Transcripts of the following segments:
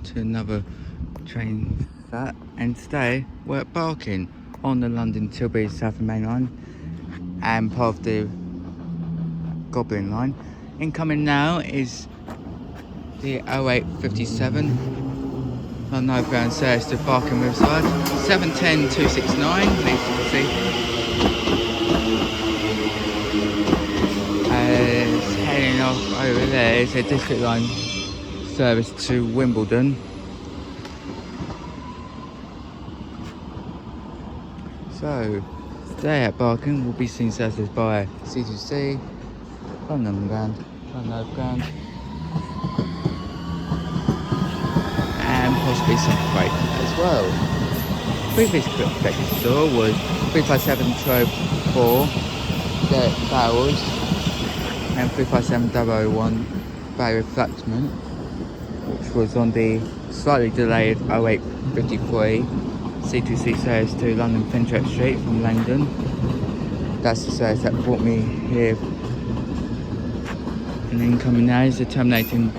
to another train sat, and today we're at Barking on the London Tilbury and Southend Main Line and part of the Goblin line. Incoming now is the 0857 London Overground service to Barking Riverside, 710269, needs to see. As heading off over there is a district line service to Wimbledon. So today at Barking will be seen services by C2C, London Underground, London Overground, and possibly some freight as well. Previous connected store was 357 Trobe 4 Barrels and 357 Barrier Flatman, which was on the slightly delayed 0853 C2C service to London Fenchurch Street from Langdon. That's the service that brought me here. And incoming now is the terminating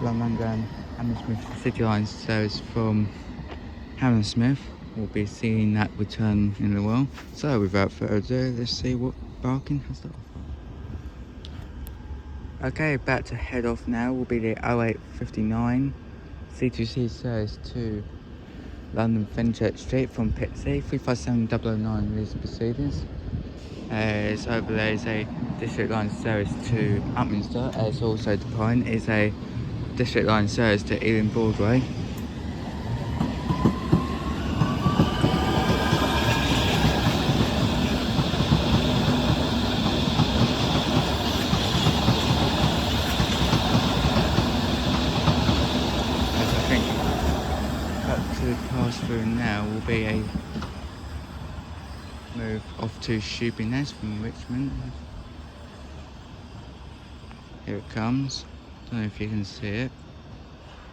London Underground Hammersmith City line service from Hammersmith. We'll be seeing that return in a while. So without further ado, let's see what Barking has to offer. Okay, about to head off now will be the 0859 C2C service to London Fenchurch Street from Pitsea, 357009 Elizabeth proceedings. As over there is a district line service to Upminster, as also the Pine is a district line service to Ealing Broadway. Pass through now will be a move off to Shoebiness from Richmond. Here it comes. Don't know if you can see it.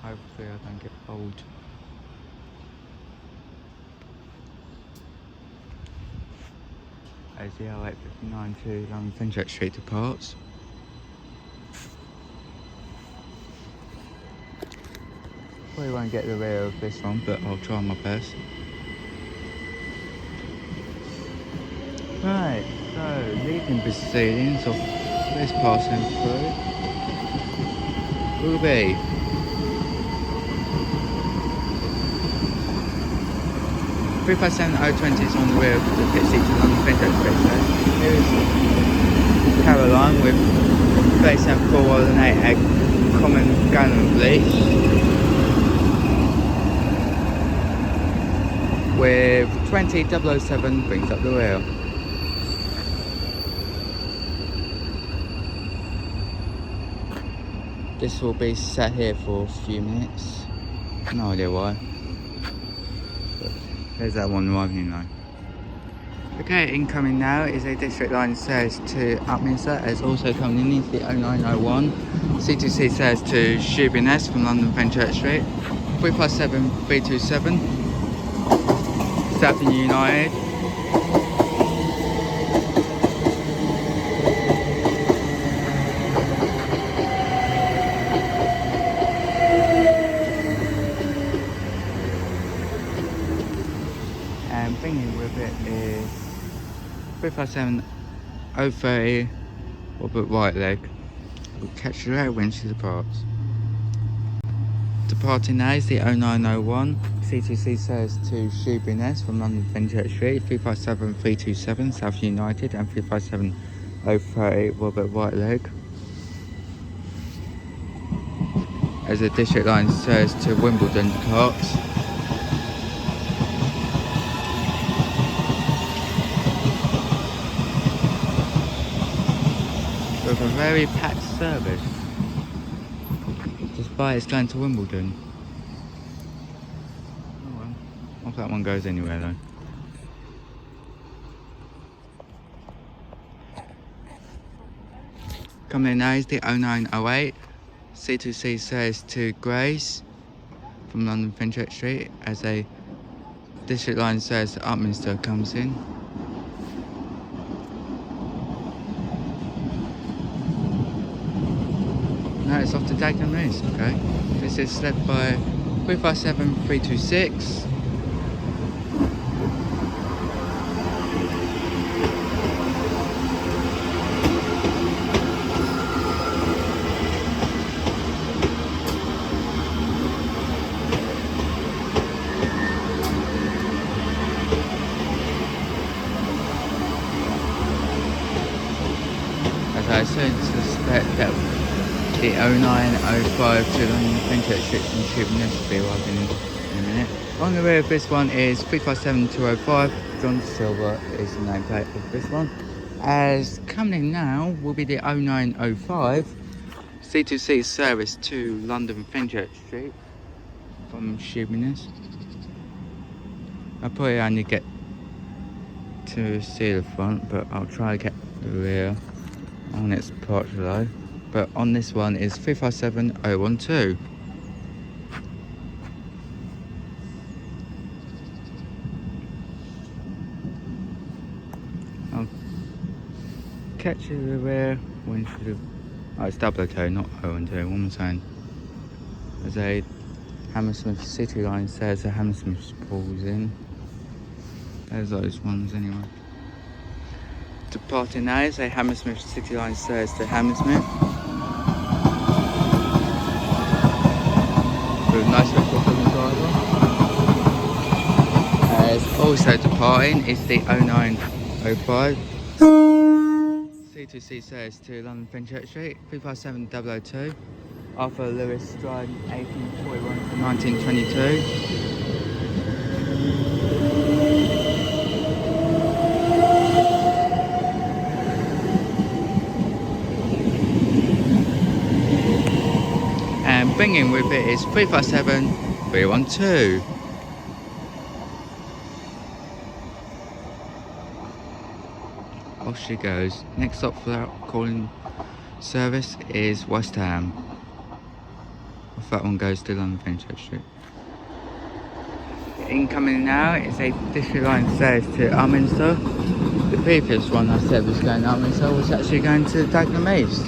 Hopefully I don't get bold. As the 0859 to London Fenchurch Street departs. Probably won't get the rear of this one, but I'll try my best. Right, so leading proceedings of this passing through will be (357.020) on the rear of the pit seat to London Fenchurch Street. So here's Caroline with 374108 common gallon bleach. With 20007 brings up the rear. This will be sat here for a few minutes. No idea why. But there's that one arriving in line. Okay, incoming now is a district line service to Upminster, as also coming in is the 0901 C2C service to Shoebiness from London Fenchurch Street, 357327. Southend United. And bringing with it is 357030 Robert right leg. We'll catch you out when she departs. Departing now is the 0901 C2C service to Shoebiness from London Fenchurch Street, 357327 South United and 357030 Robert Whiteleg. As a district line service to Wimbledon departs. With a very packed service, despite it's going to Wimbledon. If that one goes anywhere though. Coming in now is the 0908 C2C service to Grace from London Fenchurch Street, as a district line service to Upminster comes in. No, it's off to Dagenham East, okay. This is led by 357 326. As I suspect that the 0905 to London Fenchurch Street from Tilbury will be arriving in a minute. On the rear of this one is 357205. John Silver is the nameplate of this one. As coming in now will be the 0905 C2C service to London Fenchurch Street from Shoeminess. I'll probably only get to see the front, but I'll try to get the rear on its part below. But on this one is 357012. I'll catch you the rear when should have. Oh, it's 002, not 012. What am I saying? There's a Hammersmith City line says the Hammersmith pulls in. There's those ones anyway. Departing now is a Hammersmith City line says to Hammersmith. With a nice record from the driver. As also departing is the 0905 C2C says to London Fenchurch Street 357002. Arthur Lewis Drive 1841 to 1922. And bringing with it is 357 312. Off she goes. Next stop for that calling service is West Ham. Off that one goes to London Fenchurch Street. Incoming now is a district line service to Upminster. The previous one I said was going to Upminster was actually going to Dagenham East.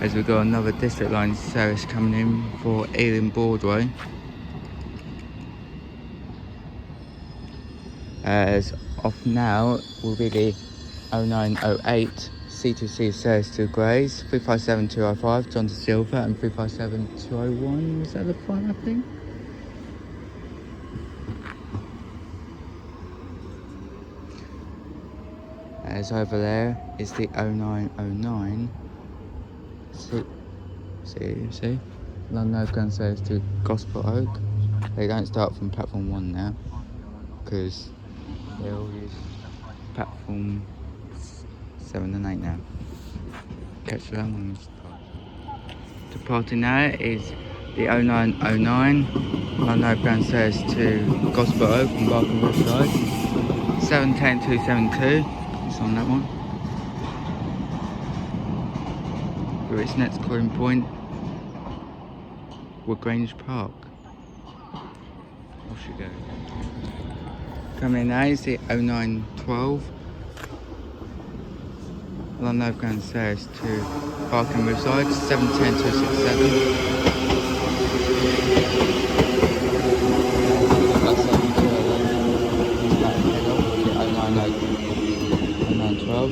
As we've got another district line service coming in for Ealing Broadway. As off now will be the 0908 C2C service to Grays, 357205 John to Silver and 357201. Was that the front, I think? As over there is the 0909. See? London Overground service to Gospel Oak. They don't start from platform 1 now because they all use platform 7 and 8 now. Catch the London start. Departing now is the 0909 London Overground service to Gospel Oak and Barking Riverside. 710272. It's on that one. For its next calling point, Woodgrange Park. Off she goes. Coming in now is the 0912 London Overground service to Barking Riverside, 710267.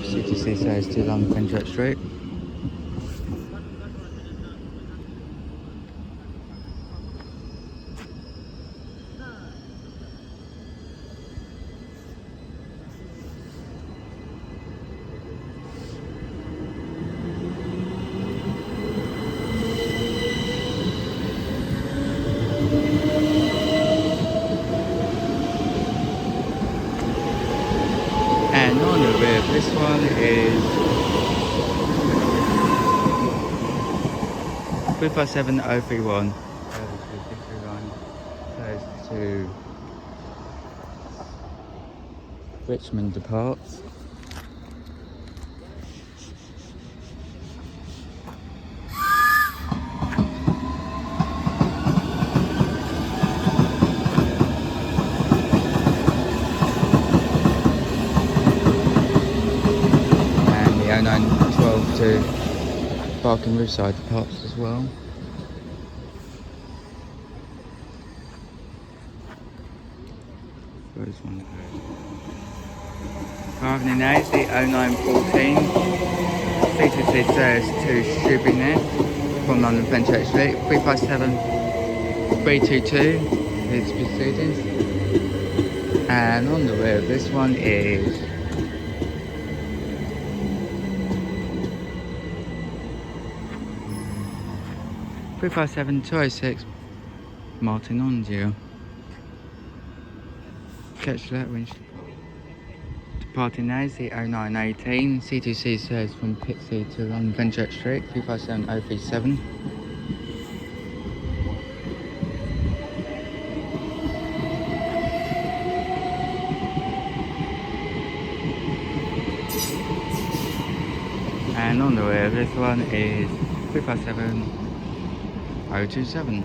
C2C service to London Fenchurch Street. And on the rear, this one is 357031. Goes to Richmond departs. to Barking Riverside parts as well. Where's one? Barking now is the 0914 C2C says to Shoebiness from London Fenchurch Street, 357 322 is proceedings. And on the rear of this one is 357 206 Martin Ondio. Catch that winch. Departing now is the 0918 C2C says from Pixie to London Fenchurch Street, 357 037. And on the way of this one is 357 027.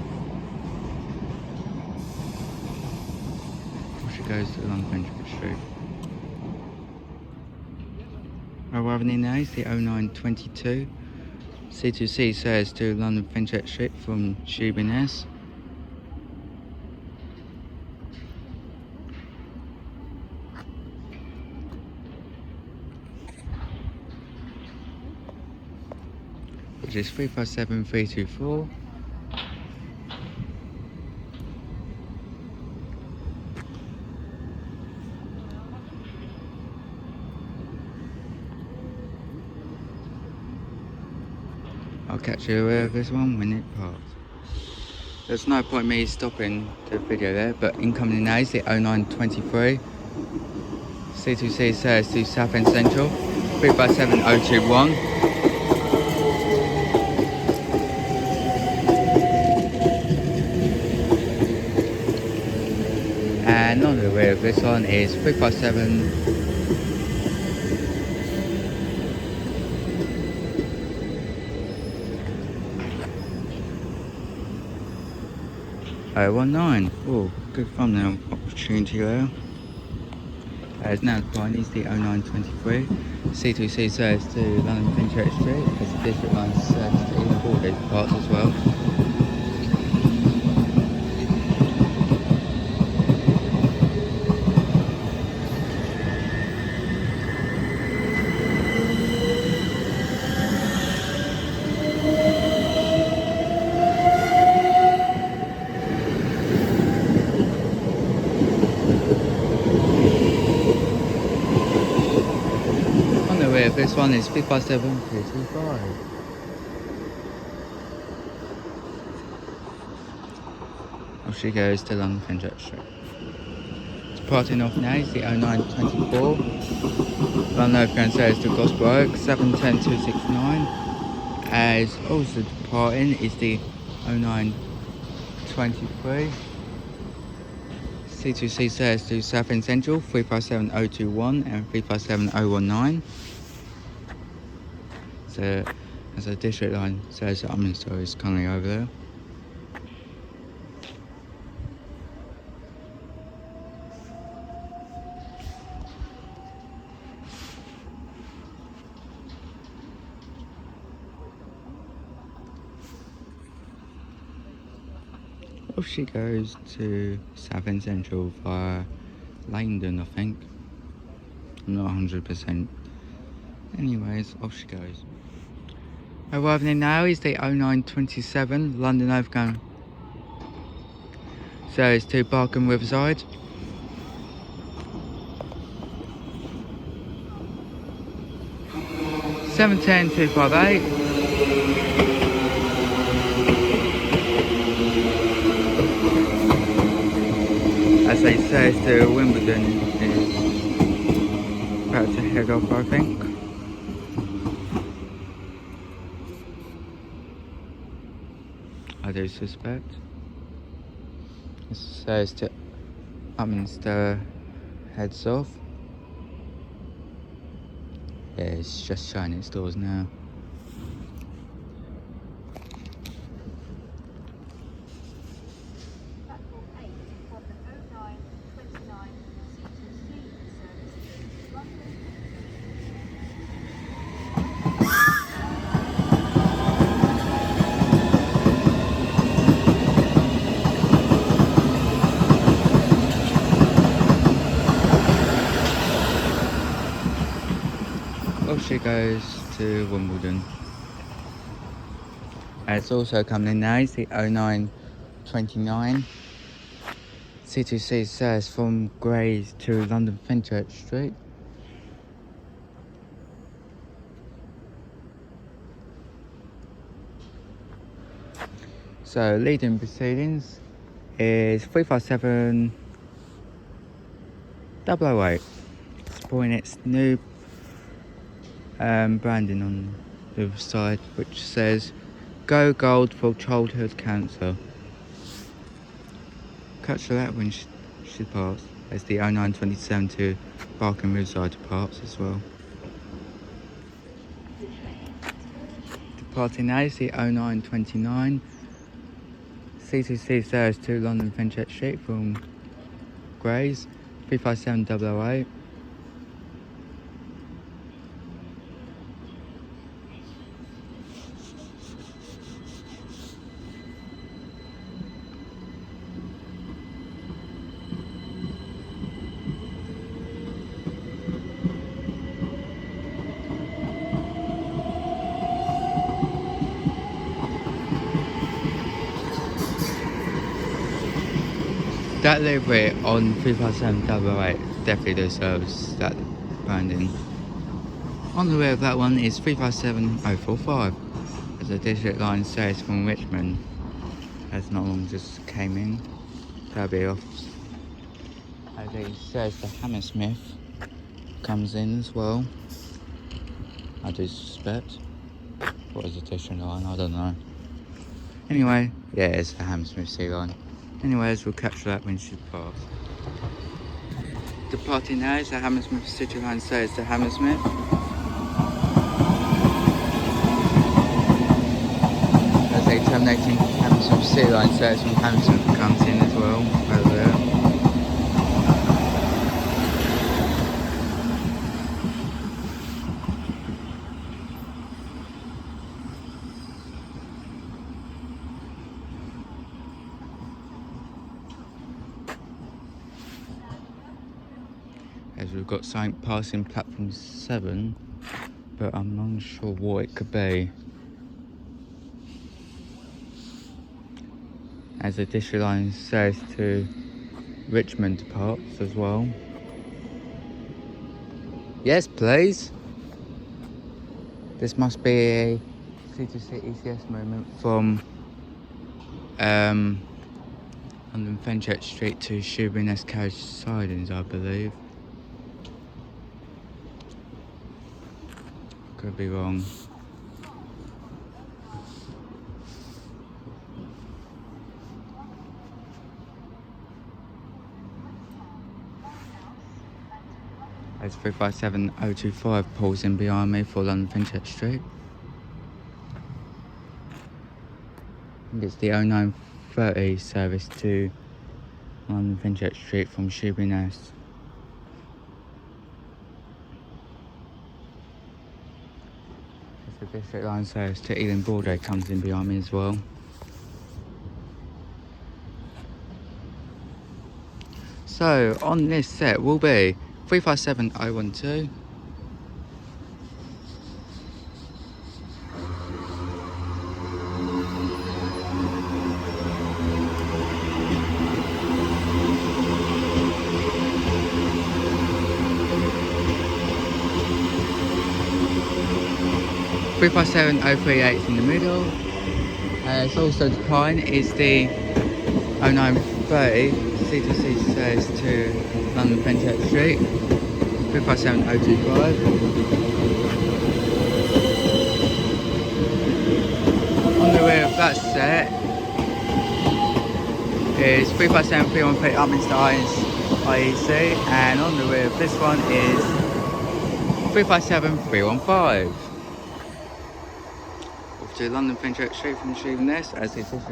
She goes to London Fenchurch Street. Arriving now is the 0922 C2C says to London Fenchurch Street from Shoebiness. Which is 357 324. I'll catch you with this one when it parks. There's no point me stopping the video there, but incoming now is the 0923 C2C says to Southend Central, 357 021. And on the way of this one is 357 019. Oh, good thumbnail opportunity there. As now the point is the 0923 C2C says to London Fenchurch Street as the district line serves to all these parts as well. This one is 357 325. Off she goes to London Fenchurch Street. Departing off now is the 0924. London Overground says to Borough, 710 269. As also departing is the 0923. C2C says to Southend Central, 357 021 and 357 019. As a district line says that Hammersmith is currently over there. Off she goes to Southend Central via Langdon, I think. I'm not 100%. Anyways, off she goes. Arriving in now is the 0927 London Overground. So it's to Barking Riverside. (710 258). As they say, it's to Wimbledon is about to head off, I think. I do suspect. It says to Upminster heads off. Yeah, it's just showing its doors now. Street goes to Wimbledon. It's also coming in now, it's the 0929. C2C says from Grays to London Fenchurch Street. So leading proceedings is 357 008, supporting its new branding on the side, which says Go Gold for Childhood Cancer. Catch that when she parts. There's the 0927 to Barking Riverside departs as well. Departing now is the 0929. C2C serves to London Fenchurch Street from Grays, 357 008. That livery on 357 008 definitely deserves that branding. On the way of that one is 357 045, as the district line says from Richmond, as not long just came in. That'll be off. As it says the Hammersmith comes in as well. I do suspect. What is the district line? I don't know. Anyway, yeah, it's the Hammersmith City line. Anyways, we'll capture that when she passes. Departing now is the Hammersmith City line says to Hammersmith. As they terminating Hammersmith City line says from Hammersmith comes in as well, over there. As we've got something passing platform 7, but I'm not sure what it could be. As the district line says to Richmond departs as well. Yes, please. This must be a C2C ECS movement from London Fenchurch Street to Shoeburyness carriage sidings, I believe. Could be wrong. As 357 025 pulls in behind me for London Fenchurch Street. And it's the 0930 service to London Fenchurch Street from Shoeburyness. The district line service to Ealing Broadway comes in behind me as well. So on this set will be 357 012. Three 038 in the middle. It's also departing is the 0930 C2C says to London Fenchurch Street. 357 025. On the rear of that set is 357 313 Upminster IEC, and on the rear of this one is 357 315. To London Fenchurch Street from Shoeburyness, as the district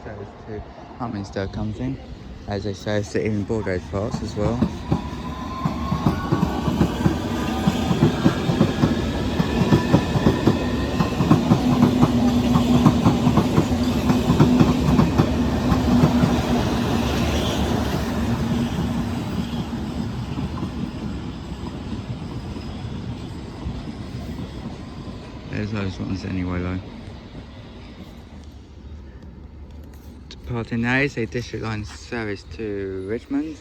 service to Upminster comes in, as they say, to Ealing Broadway parts as well. those ones anyway though. Departing A is a district line service to Richmond.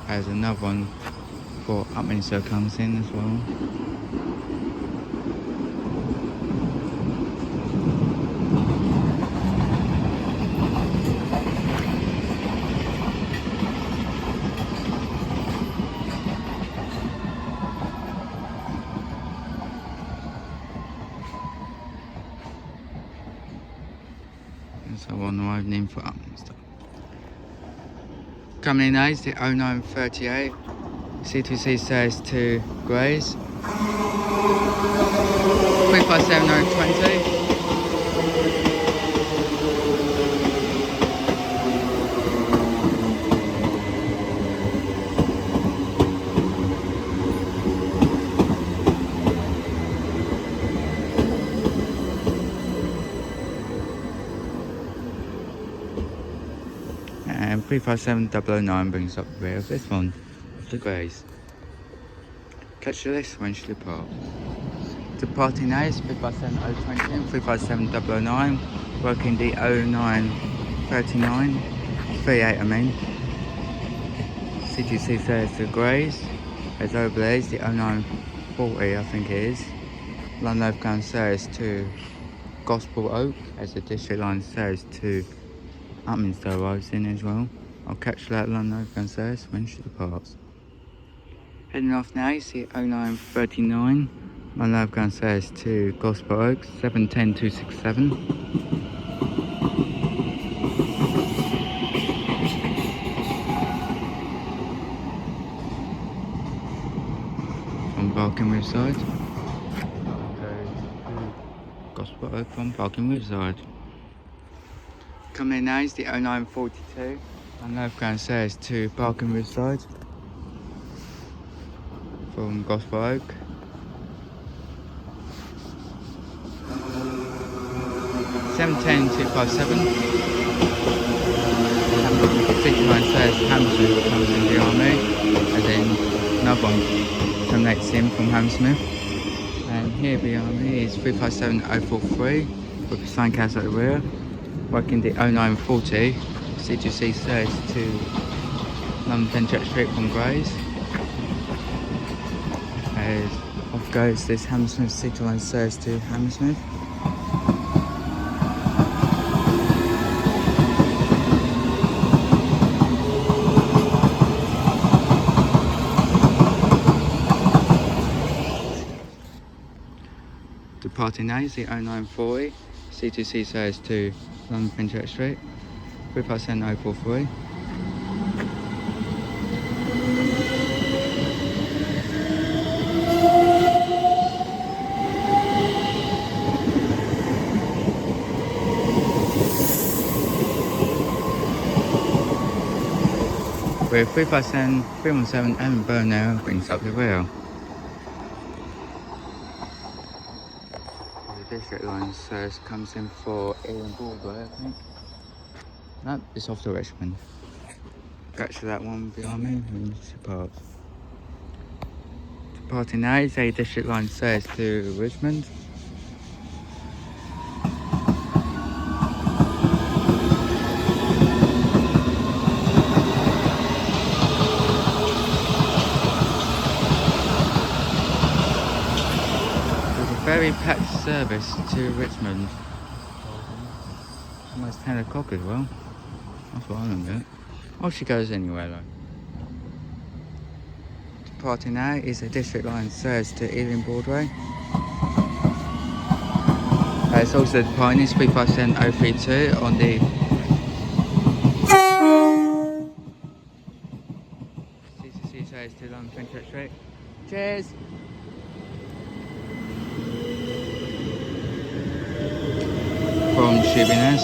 There's another one for Upminster comes in as well. There's one arriving in for Upminster. Coming in is the 0938 C2C says to Grays 357920. And 357009 brings up the rear of this one, of the Greys. Catch the list when she depart. Departing A is 357020 and 357009, working the 0939, 38 I mean. CGC says the Greys, as overlays the 0940 I think it is. London Overground says to Gospel Oak, as the district line says to Upminster arrives in as well. I'll catch that London Overground service when she departs. Heading off now, you see 0939. London Overground service to Gospel Oaks, 710267. From Barking Riverside. Gospel Oak from Barking Riverside. Coming in now is the 0942. London Overground says to Barking Riverside from Gospel Oak. (710-257). City line says Hammersmith comes in the army, as in another one terminates him from Hammersmith. And here behind me is 357043 with a sign cast at the rear. Working the 0940, C2C says to London Fenchurch Street from Grays. As off goes this Hammersmith City line says to Hammersmith. Departing A is the 0940, C2C says to London Fenchurch Street, 357043. With 317 and Borough now brings up the rear. The district line says comes in for Tilbury and Borough, I think. No, it's off to Richmond. Catch that one behind me and depart. Departing now is a district line says to Richmond. Very packed service to Richmond. It's almost 10 o'clock as well. That's what I don't get. Oh, she goes anywhere though. Departing now is a district line service to Ealing Broadway. It's also departing is 357032 on the CCC says to London Fenchurch Street. Cheers! From Shibiness.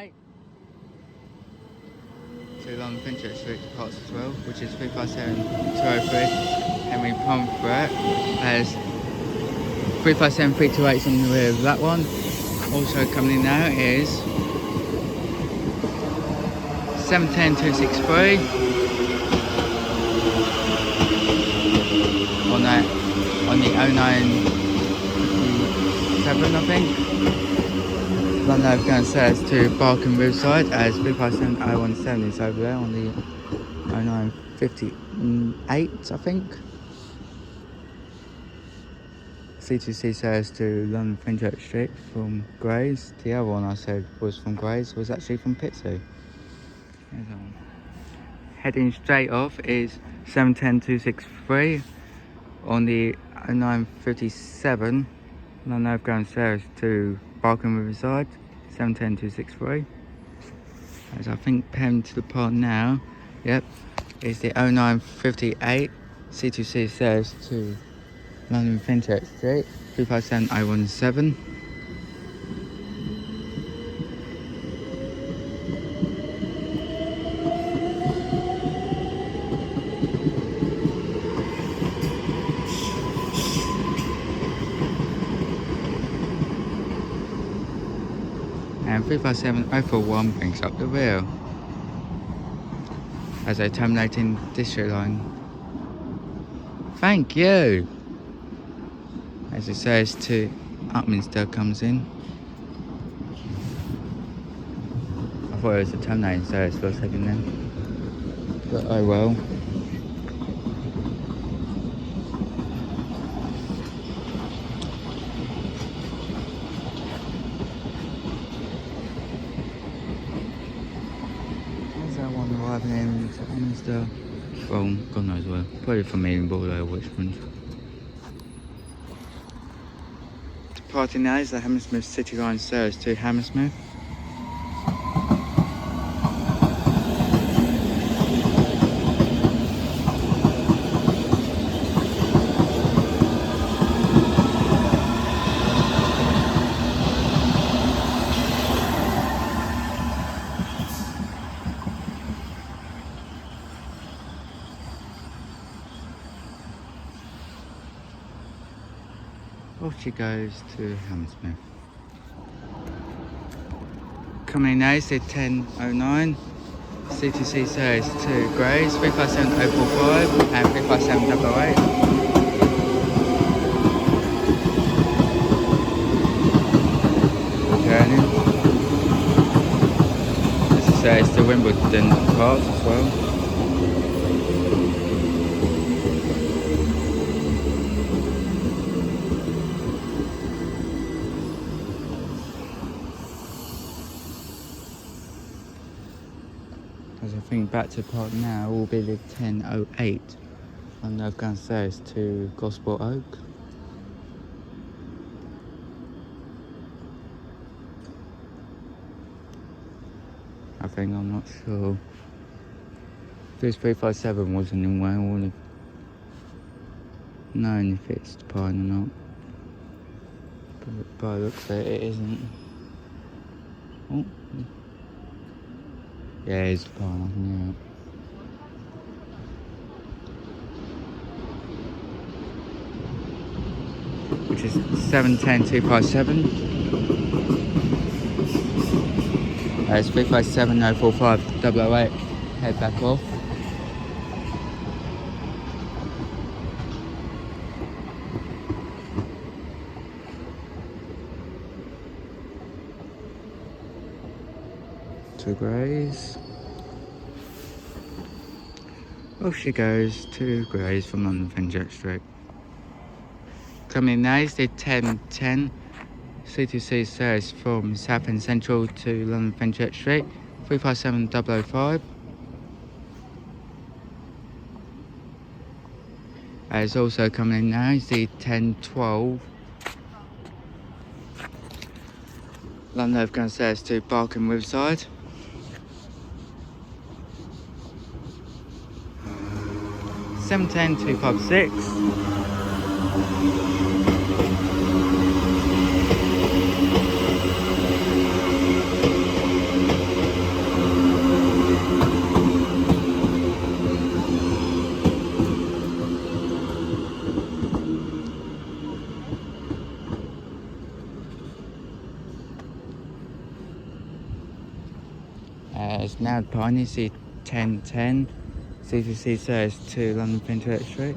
mate. To along Fenchurch Street departs as well, which is 357-203 Henry Pomfret. There's 357-328 on the rear of that one. Also coming in now is 710-263 on the 0957, I think. London Overground says to Barking Riverside as 357-017 is over there on the 0958, I think. C2C says to London Fenchurch Street from Grays. The other one I said was from Grays was actually from Pitsea. Heading straight off is 710-263 on the 0957. London Overground says to Barking Riverside, 710-263. As I think pairing to the part now, yep, is the 0958. C2C says to London Fenchurch Street, 357-017. And 357-041 brings up the rear as they terminating district line. Thank you! As it says to Upminster comes in. I thought it was the terminating service for a second then. But oh well. There's that one arriving in Upminster. Well, God knows where. Probably from me in Borough or Richmond. Departing now is the Hammersmith City line service to Hammersmith. Off she goes to Hammersmith. Coming in now is the 1009. C2C says to Grays, 357-045 and 357-008. Turning. As it says to Wimbledon parts as well. As I think back to part now will be the 1008 on the Overground stairs to Gosport Oak. I think, I'm not sure. This 357 wasn't in where I would have known if it's departing or not. But by the looks of it, it isn't. Oh. Yeah, it's departing, I can hear it. Which is 710-257. It's 357-045-008. Head back off. To Grays. Off she goes to Grays from London Fenchurch Street. Coming in now is the 1010. C2C says from Southend Central to London Fenchurch Street, 357-005. As also coming in now is the 1012. London Overground stairs to Barking Riverside. Seven 10-256. Now the Pioneer C 1010 C2C service to London Fenchurch Street.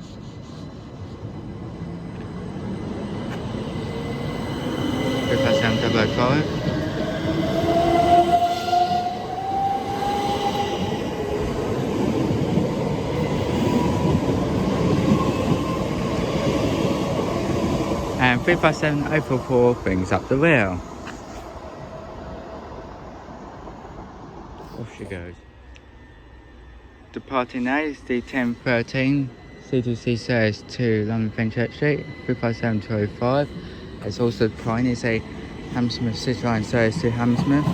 Prefab 7005. And 357044 brings up the rail. Off she goes. Departing now is the 1013 C2C service to London Fenchurch Street, 357205. It's also the Pioneer is a Hammersmith City line service to Hammersmith.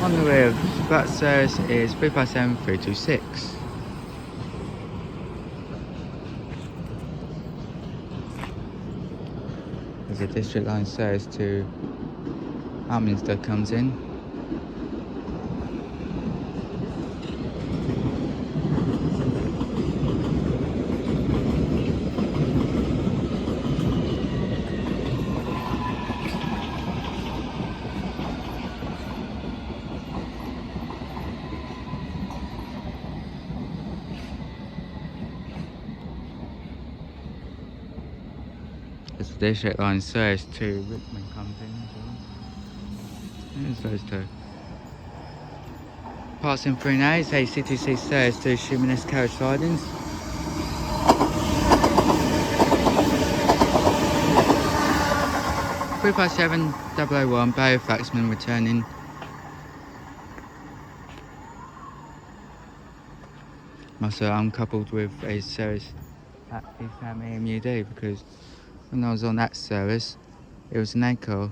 On the way of that service is 357326. As a district line service to Hammersmith comes in. As the district line service to Richmond comes in as well. There's those two. Passing through now is a C2C service to Shumeness carriage sidings. Three five seven 001 Barrow Faxman returning. Also uncoupled with a service at East Ham EMUD because when I was on that service it was an anchor.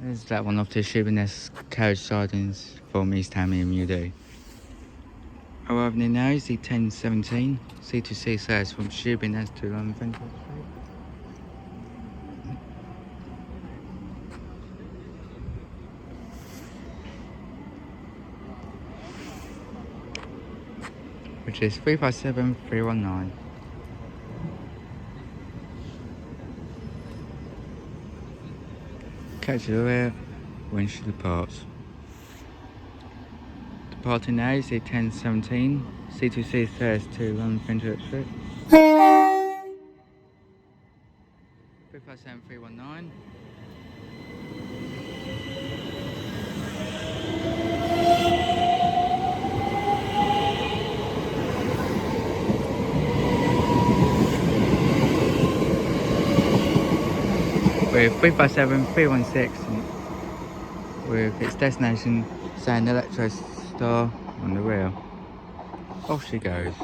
There's that one off to Shumeness carriage sidings from East Ham EMUD. Arriving now is the 1017 C2C service from Shumeness to London Fenchurch Street. Which is 357319. Catch the rail when she departs. Departing now is the 1017 C2C service to London Fenchurch Street. 357319. With 357316 with its destination saying Electro Star on the rail. Off she goes.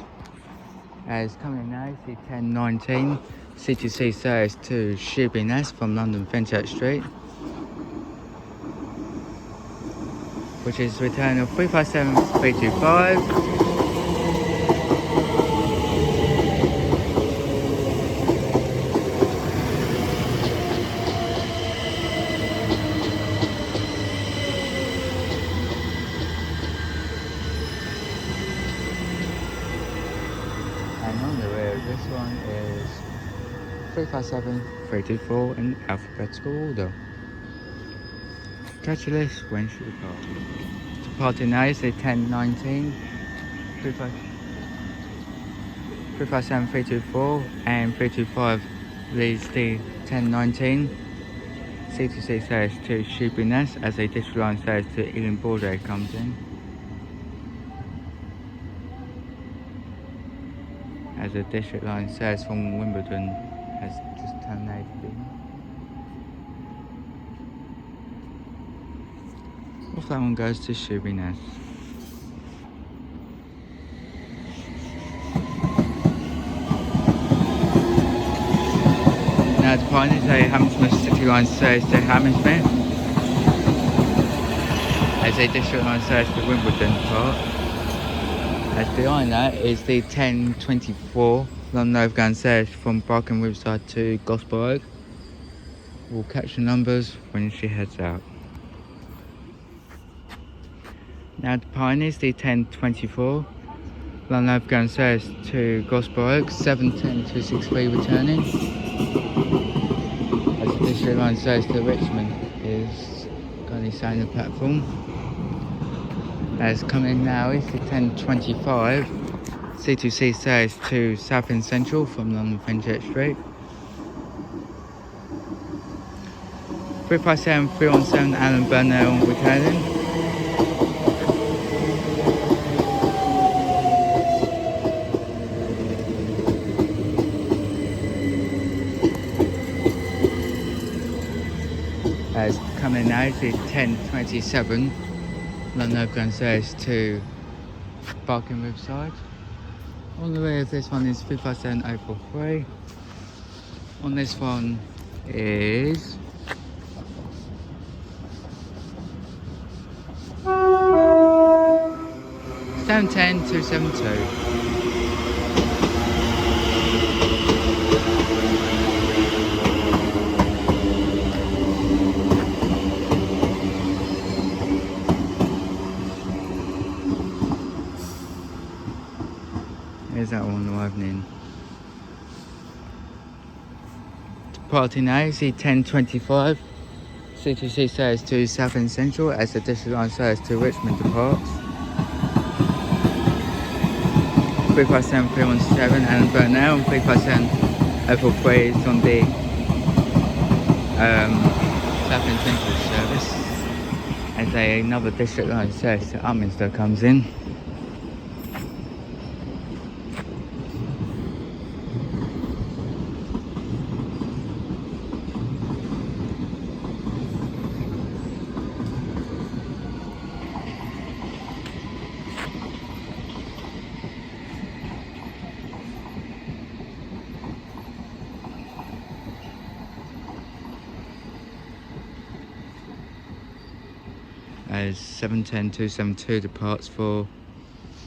As coming now is the 1019 C2C service to Shumeness from London Fenchurch Street, which is return of 357325. This one is 357324 in alphabetical order. Catch your list when she departs. Departing now is the 1019, 357324 and 325 leads the 1019 C2C service to Shumeness as a district line service to Ealing Border comes in. As a district line service from Wimbledon has just terminated. Off that one goes to Shumeness. Now departing is a Hammersmith City line service to Hammersmith as a district line service to Wimbledon Park. As behind that is the 1024 London Overground service from Barking Riverside to Borough. We'll catch the numbers when she heads out. Now the Pioneer is the 1024 London Overground says to Gospel 710 263 returning. As the district line says to Richmond is currently staying on the platform. As coming now is the 1025. C2C says to Southend Central from London Fenchurch Street. 357 317 Alan Burnell returning. As coming now is the 1027. London Overground says to Barking Riverside. On the way of this one is 357 043. On this one is 710 272. There's that one arriving in. Departing now, C1025. C2C says to Southend Central as the district line says to Richmond departs. 357 317 Alan Burnell and 357 043 is on the Southend Central service. As another district line says to Upminster comes in. As 710 272 departs for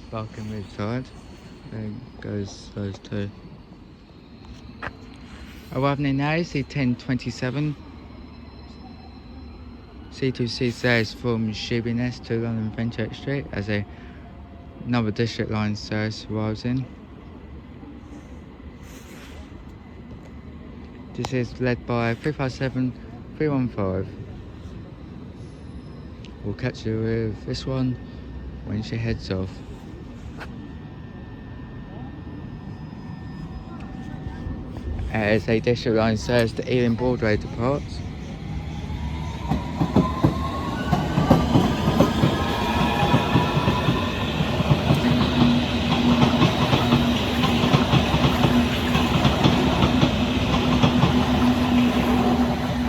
Barking Riverside. There goes those two. Arriving in now is the 1027. C2C says from Sheebiness to London Fenchurch Street as another district line service arrives in. This is led by 357 315. We'll catch you with this one when she heads off. As a district line serves to Ealing Broadway departs.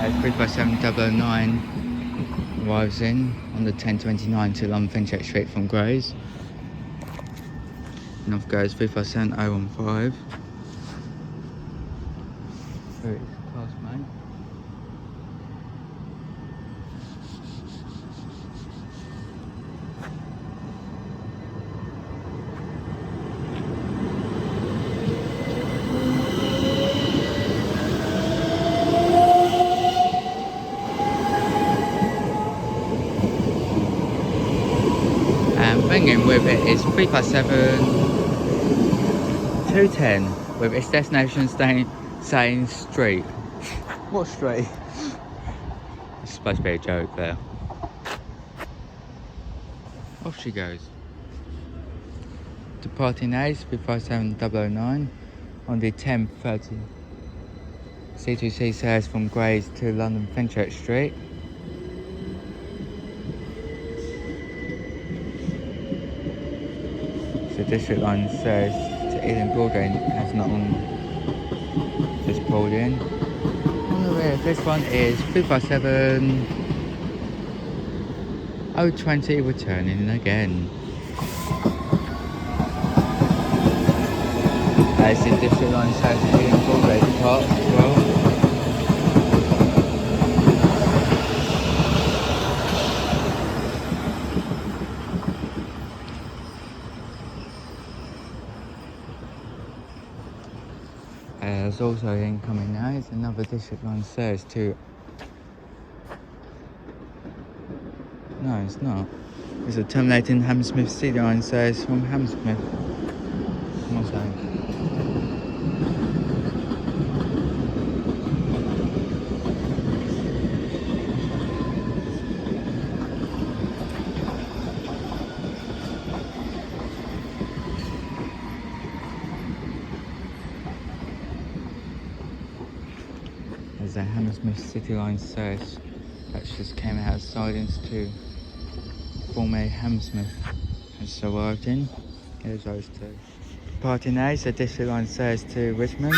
As 357 009 arrives in on the 1029 to London Fenchurch Street from Grays. And off goes 357 015. Very close, mate. Bringing with it is 357 210 with its destination saying street. What street? It's supposed to be a joke there. Off she goes. Departing A's 357 009 on the 1030. C2C says from Grays to London Fenchurch Street. The district line says to Ealing Broadway has not on just pulled in. On the way, this one is 357 020 returning again. As the district line says to Ealing Broadway departs as well. There's also incoming now, it's another district line service to... No, it's not. It's a terminating Hammersmith City line service from Hammersmith so. There's a Hammersmith City line service that just came out of sidings to form a Hammersmith has arrived in. Here's those two. Departing A, so district line service to Richmond.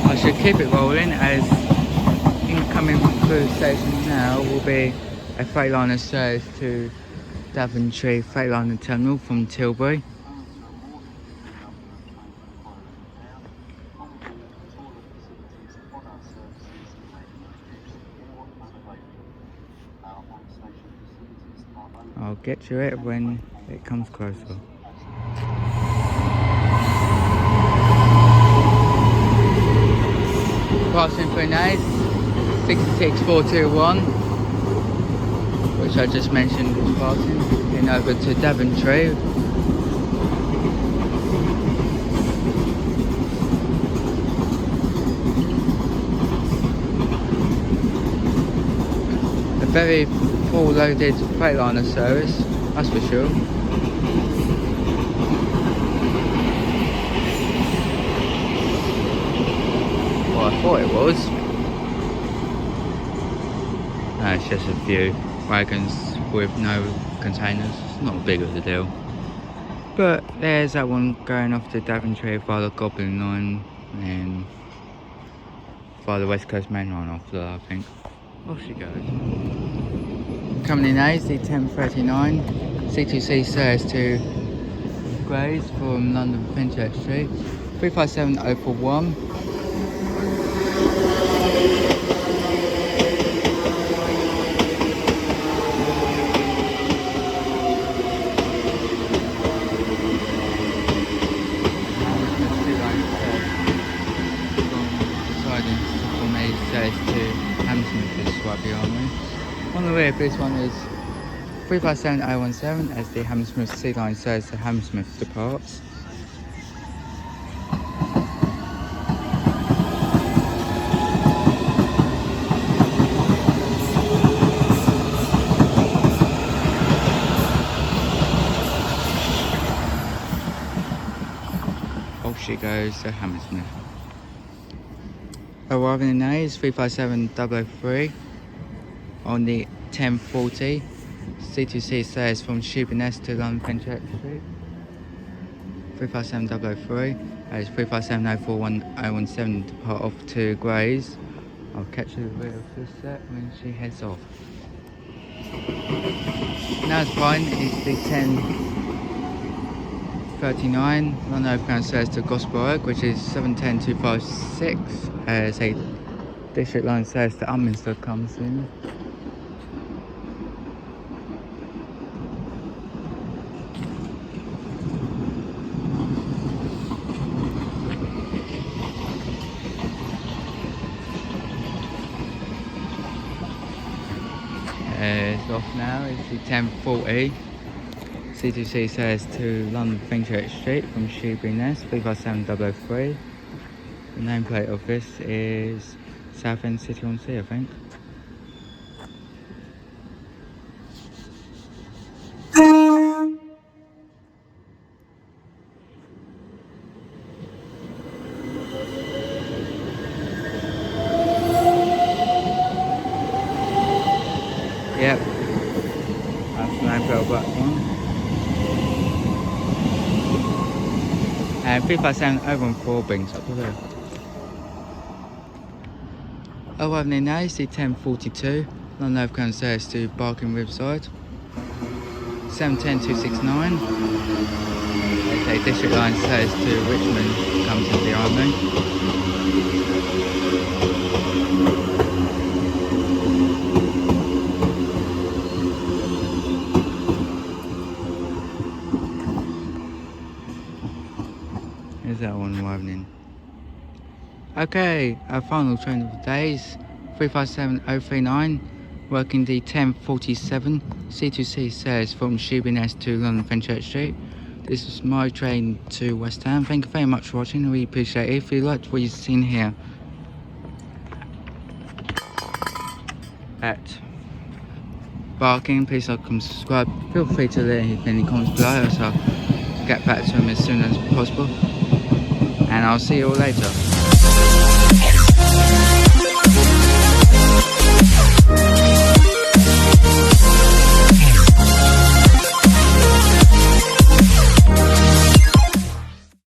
I should keep it rolling as incoming through the station now will be a Freightliner service to Daventry Freightliner Terminal from Tilbury. I'll get to it when it comes closer. Passing through Naas, 66421, which I just mentioned was passing, then over to Daventry. A very full loaded Freightliner service, that's for sure. Well, I thought it was. No, it's just a few wagons with no containers. It's not big of a deal. But there's that one going off to Daventry via the Goblin line and via the West Coast Main line after that, I think. Off she goes. Coming in A, the 1039 C2C service to Grays from London Fenchurch Street, 357041. To Hammersmith is right behind me. On the rear, this one is 357017 as the Hammersmith City line says the Hammersmith departs. Off she goes to Hammersmith. Arriving in A is 357003 on the 1040 C2C says from Shoeburyness to London Fenchurch Street. 357003 is 35704117 depart off to Grays. I'll catch the rear of this set when she heads off. Now it's fine, it's the 1039 London Overground service to Borough, which is 710256 as a district line service to Upminster comes in. It's off now, it's the 1040 C2C says to London Fenchurch Street from Shoeburyness, 357003. The nameplate of this is Southend City on Sea, I think. Yep, that's the nameplate of that one. And 357004 brings up to there. Arriving in A, the 1042 London Overground service to Barking Riverside, 710269. There's a district line service to Richmond comes in behind me. There's that one arriving in. Okay, our final train of the day is 357039 working the 1047 C2C says from Shoeburyness to London Fenchurch Street. This is my train to West Ham. Thank you very much for watching. I really appreciate it. If you liked what you've seen here at Barking, please like and subscribe. Feel free to leave any comments below, so I'll get back to them as soon as possible. And I'll see you all later.